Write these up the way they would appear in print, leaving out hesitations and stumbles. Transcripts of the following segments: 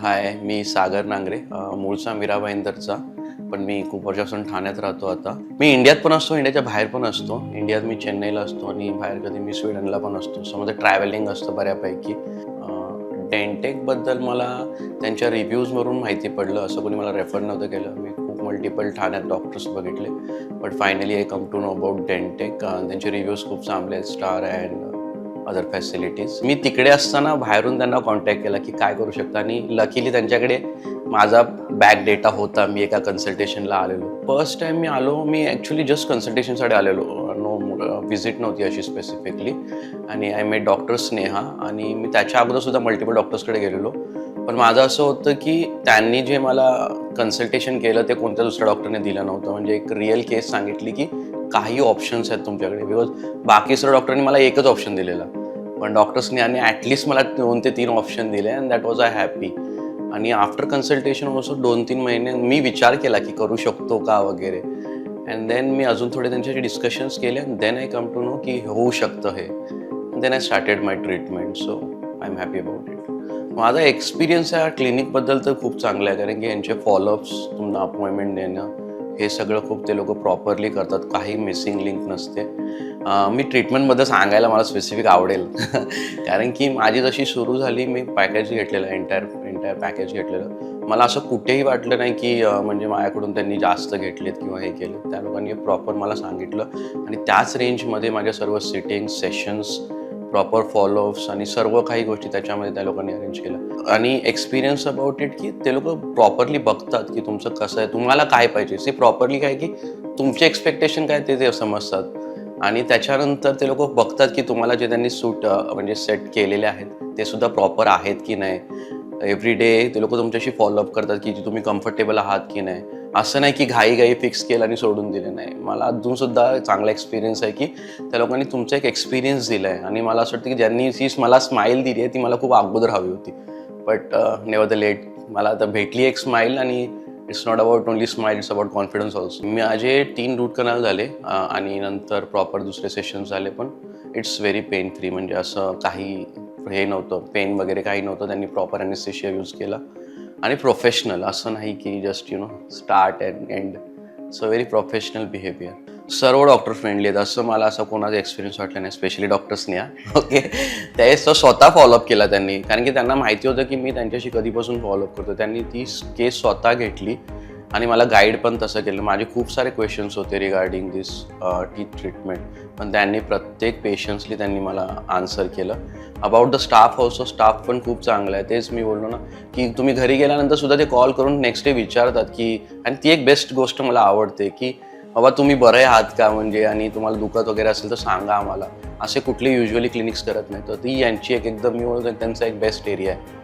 हाय, मी सागर नांगरे, मूळचा मीरा भाईंदरचा. पण मी खूप वर्षापासून ठाण्यात राहतो आता. मी इंडियात पण असतो, इंडियाच्या बाहेर पण असतो. इंडियात मी चेन्नईला असतो आणि बाहेर कधी मी स्वीडनला पण असतो. सो माझं ट्रॅव्हलिंग असतं बऱ्यापैकी. डेंटेकबद्दल मला त्यांच्या रिव्ह्यूजवरून माहिती पडलं. असं कोणी मला रेफर नव्हतं केलं. मी खूप मल्टिपल ठाण्यात डॉक्टर्स बघितले. But finally I come to know about Dentek. त्यांचे रिव्ह्यूज खूप चांगले आहेत, स्टार अँड अदर फॅसिलिटीज. मी तिकडे असताना बाहेरून त्यांना कॉन्टॅक्ट केला की काय करू शकता, आणि लकीली त्यांच्याकडे माझा बॅक डेटा होता. मी एका कन्सल्टेशनला आलेलो. फर्स्ट टाइम मी आलो, मी ॲक्च्युली जस्ट कन्सल्टेशनसाठी आलेलो. नो व्हिजिट नव्हती अशी स्पेसिफिकली. आणि आय मेट डॉक्टर स्नेहा, आणि मी त्याच्या अगोदरसुद्धा मल्टिपल डॉक्टर्सकडे गेलेलो. पण माझं असं होतं की त्यांनी जे मला कन्सल्टेशन केलं ते कोणत्या दुसऱ्या डॉक्टरने दिलं नव्हतं. म्हणजे एक रिअल केस सांगितली की काही ऑप्शन्स आहेत तुमच्याकडे. बिकॉज बाकी सर्व डॉक्टरांनी मला एकच ऑप्शन दिलेला, पण डॉक्टर स्नेहाने ॲटलिस्ट मला 2 ते 3 ऑप्शन दिले, and that was I happy. आणि आफ्टर कन्सल्टेशन ऑल्सो 2-3 महिने मी विचार केला की करू शकतो का वगैरे. अँड देन मी अजून थोडे त्यांच्याशी डिस्कशन्स केले, and then I come to know की होऊ शकतं हे. Then I started my treatment. So I am happy about it. माझा एक्सपिरियन्स या क्लिनिकबद्दल तर खूप चांगला आहे, कारण की यांचे फॉलोअप्स, तुम्हाला अपॉइंटमेंट देणं, हे सगळं खूप ते लोक प्रॉपरली करतात. काही मिसिंग लिंक नसते. मी ट्रीटमेंटबद्दल सांगायला मला स्पेसिफिक आवडेल कारण की माझी जशी सुरू झाली, मी पॅकेज घेतलेलं, एंटायर पॅकेज घेतलेलं. मला असं कुठेही वाटलं नाही की म्हणजे माझ्याकडून त्यांनी जास्त घेतलेत किंवा हे केलं. त्या लोकांनी प्रॉपर मला सांगितलं, आणि त्याच रेंजमध्ये माझ्या सर्व सिटिंग्स, सेशन्स, प्रॉपर फॉलोअप्स आणि सर्व काही गोष्टी त्याच्यामध्ये त्या लोकांनी अरेंज केलं. आणि एक्सपिरियन्स अबाउट इट की ते लोक प्रॉपरली बघतात की तुमचं कसं आहे, तुम्हाला काय पाहिजे. ते प्रॉपरली काय की तुमचे एक्सपेक्टेशन काय ते समजतात, आणि त्याच्यानंतर ते लोक बघतात की तुम्हाला जे त्यांनी सूट म्हणजे सेट केलेले आहेत ते सुद्धा प्रॉपर आहेत की नाही. एव्हरी डे ते लोक तुमच्याशी फॉलोअप करतात की तुम्ही कम्फर्टेबल आहात की नाही. असं नाही की घाई फिक्स केलं आणि सोडून दिले. नाही, मला अजूनसुद्धा चांगला एक्सपिरियन्स आहे की त्या लोकांनी तुमचा एक एक्सपिरियन्स दिला आहे. आणि मला असं वाटतं की ज्यांनी ही मला स्माईल दिली आहे ती मला खूप अगोदर हवी होती. बट नेव्हर द लेट मला आता भेटली एक स्माईल. आणि it's not about only smile, it's about confidence also. माझे 3 रूट कनाल झाले, आणि नंतर प्रॉपर दुसरे सेशन्स झाले. पण इट्स व्हेरी पेन फ्री. म्हणजे असं काही हे नव्हतं, पेन वगैरे काही नव्हतं. त्यांनी प्रॉपर ॲनेस्थेशिया यूज केला, आणि प्रोफेशनल, असं नाही की just start and end. So very professional behaviour. सर्व डॉक्टर फ्रेंडली आहेत, असं मला असं कोणाचा एक्सपिरियन्स वाटला नाही. Specially doctor Sneha. ओके, त्यावेळेस तो स्वतः फॉलोअप केला त्यांनी, कारण की त्यांना माहिती होतं की मी त्यांच्याशी कधीपासून फॉलोअप करतो. त्यांनी ती केस स्वतः घेतली आणि मला गाईड पण तसं केलं. माझे खूप सारे क्वेश्चन्स होते रिगार्डिंग दिस टीथ ट्रीटमेंट, पण त्यांनी प्रत्येक पेशन्सली त्यांनी मला आन्सर केलं. About the staff also, staff पण खूप चांगला आहे. तेच मी बोललो ना की तुम्ही घरी गेल्यानंतर सुद्धा ते कॉल करून नेक्स्ट डे विचारतात की, आणि ती एक बेस्ट गोष्ट मला आवडते की बाबा तुम्ही बरे आहात का, म्हणजे, आणि तुम्हाला दुखत वगैरे असेल तर सांगा आम्हाला. असे कुठले युजली क्लिनिक्स करत नाही. तर ती यांची एक एकदम मी बोलतो त्यांचा एक बेस्ट एरिया आहे.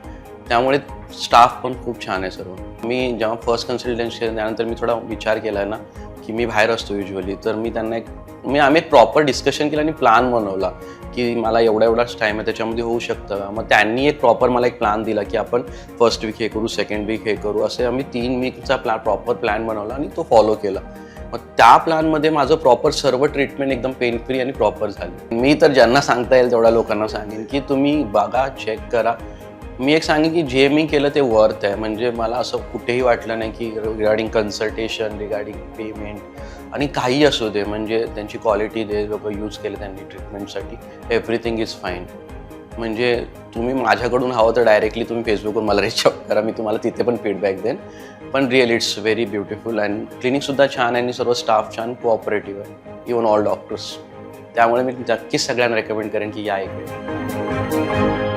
त्यामुळे स्टाफ पण खूप छान आहे सर्व. मी जेव्हा फर्स्ट कन्सल्टन्सी केलं त्यानंतर मी थोडा विचार केला आहे ना की मी बाहेर असतो युजली, तर मी त्यांना आम्ही एक प्रॉपर डिस्कशन केलं आणि प्लॅन बनवला की मला एवढाच टाईम आहे, त्याच्यामध्ये होऊ शकतं का. मग त्यांनी एक प्रॉपर मला एक प्लॅन दिला की आपण फर्स्ट वीक हे करू, सेकंड वीक हे करू. असे आम्ही 3 वीकचा प्रॉपर प्लॅन बनवला आणि तो फॉलो केला. मग त्या प्लॅनमध्ये माझं प्रॉपर सर्व ट्रीटमेंट एकदम पेन फ्री आणि प्रॉपर झाली. मी तर ज्यांना सांगता येईल तेवढ्या लोकांना सांगेन की तुम्ही बघा, चेक करा. मी एक सांगेन की जे मी केलं ते वर्थ आहे. म्हणजे मला असं कुठेही वाटलं नाही की रिगार्डिंग कन्सल्टेशन, रिगार्डिंग पेमेंट आणि काही असू दे, म्हणजे त्यांची क्वालिटी जे लोक यूज केले त्यांनी ट्रीटमेंटसाठी, एव्हरीथिंग इज फाईन. म्हणजे तुम्ही माझ्याकडून हवं तर डायरेक्टली तुम्ही फेसबुकवर मला रीच आउट करा, मी तुम्हाला तिथे पण फीडबॅक देईन. पण real it's very beautiful, and क्लिनिकसुद्धा छान आहे आणि सर्व स्टाफ छान कोऑपरेटिव्ह आहे, इवन ऑल डॉक्टर्स. त्यामुळे मी नक्कीच सगळ्यांना रेकमेंड करेन की या इकडे.